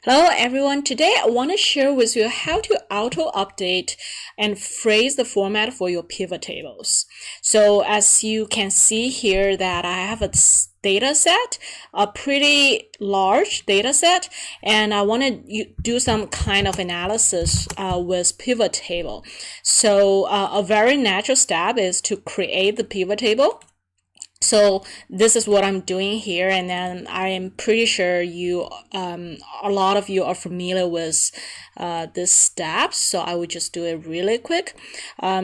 Hello everyone, today I want to share with you how to auto-update and phrase the format for your pivot tables. So as you can see here that I have a data set, a pretty large data set, and I want to do some kind of analysis with pivot table. So a very natural step is to create the pivot table. So this is what I'm doing here, and then I am pretty sure a lot of you are familiar with this step, so I will just do it really quick.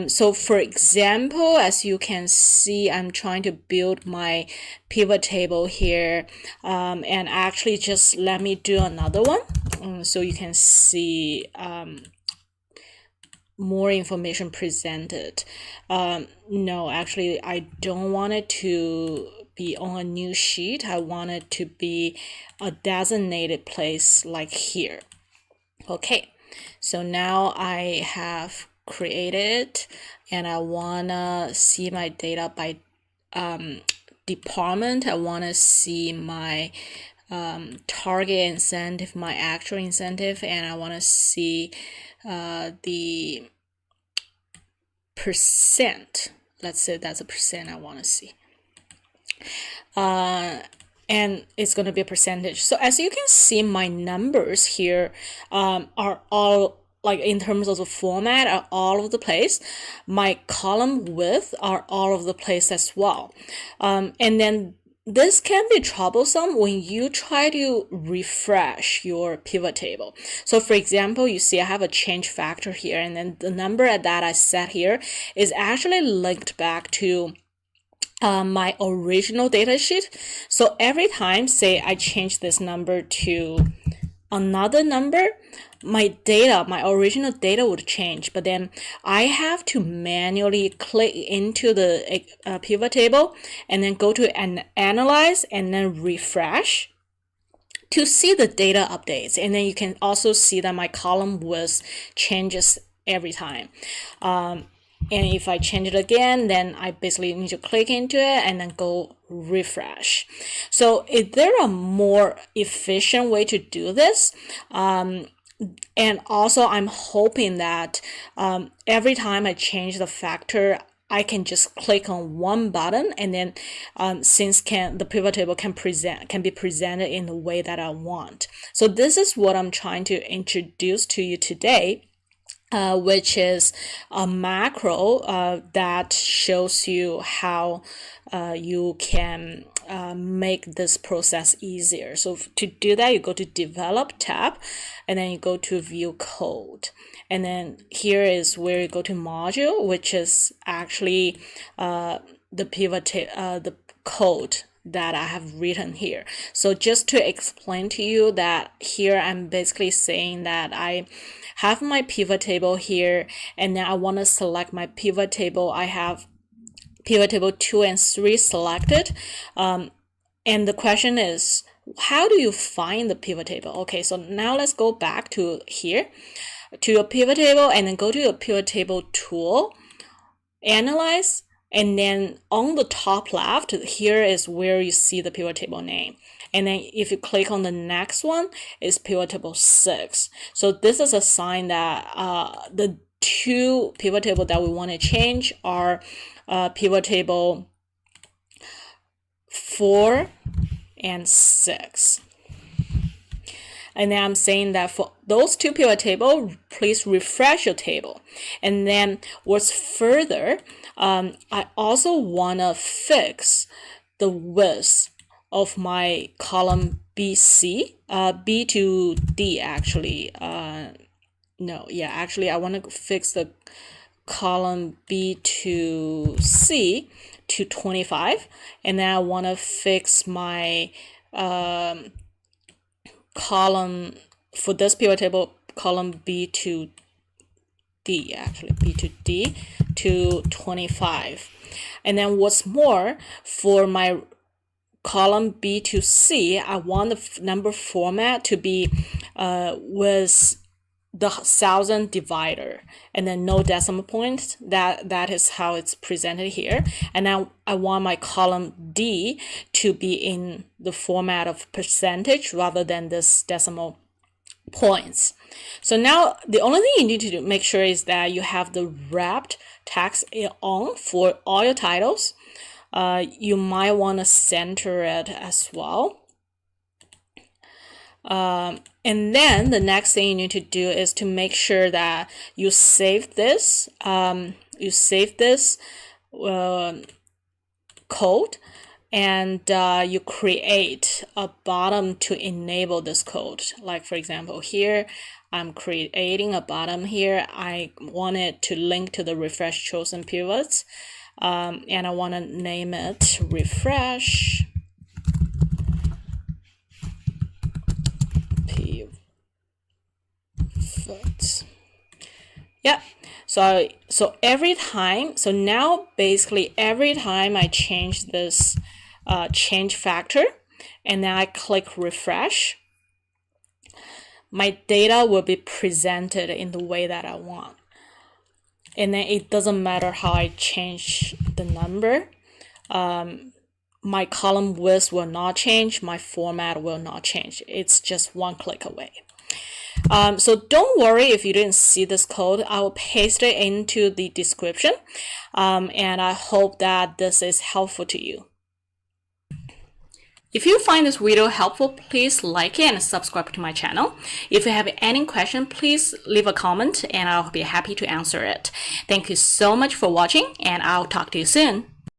So for example, as you can see, I'm trying to build my pivot table here, and actually just let me do another one so you can see more information presented. No, actually, I don't want it to be on a new sheet. I want it to be a designated place like here. Okay, so now I have created and I want to see my data by department. I want to see my target incentive, my actual incentive, and I want to see the percent. Let's say that's a percent I want to see. And it's going to be a percentage. So as you can see, my numbers here are all, like in terms of the format, are all over the place. My column width are all over the place as well. And then this can be troublesome when you try to refresh your pivot table. So for example, you see I have a change factor here, and then the number that I set here is actually linked back to my original data sheet. So every time, say I change this number to another number, my original data would change, but then I have to manually click into the pivot table and then go to analyze and then refresh to see the data updates. And then you can also see that my column width changes every time. And if I change it again, then I basically need to click into it and then go refresh. So is there a more efficient way to do this? And also I'm hoping that every time I change the factor, I can just click on one button, and then since the pivot table can be presented in the way that I want. So this is what I'm trying to introduce to you today. Which is a macro that shows you how you can make this process easier. So to do that, you go to Develop tab, and then you go to View Code. And then here is where you go to Module, which is actually the pivot the code that I have written here. So just to explain to you that here I'm basically saying that I have my pivot table here, and then I want to select my pivot table. I have pivot table 2 and 3 selected. And the question is, how do you find the pivot table? Okay, so now let's go back to here, to your pivot table, and then go to your pivot table tool, analyze, and then on the top left, here is where you see the pivot table name. And then if you click on the next one, is pivot table 6. So this is a sign that the two pivot table that we want to change are pivot table 4 and 6. And then I'm saying that for those two pivot table, please refresh your table. And then what's further, I also want to fix the width of my column BC, B to D actually. Actually I want to fix the column B to C to 25, and then I want to fix my column for this pivot table, column B to D, actually B to D to 25. And then what's more, for my column B to C, I want the number format to be with the 1000 divider and then no decimal points. That is how it's presented here. And now I want my column D to be in the format of percentage rather than this decimal points. So now the only thing you need to make sure is that you have the wrapped text on for all your titles. You might want to center it as well. And then the next thing you need to do is to make sure that you save this. Code, and you create a bottom to enable this code. Like for example, here I'm creating a bottom here. I want it to link to the RefreshChosenPivots, and I want to name it RefreshPivots. Yeah. So every time, so now basically every time I change this change factor and then I click refresh, my data will be presented in the way that I want. And then it doesn't matter how I change the number. My column width will not change, my format will not change. It's just one click away. So don't worry if you didn't see this code. I will paste it into the description, and I hope that this is helpful to you. If you find this video helpful, please like it and subscribe to my channel. If you have any question, please leave a comment and I'll be happy to answer it. Thank you so much for watching, and I'll talk to you soon.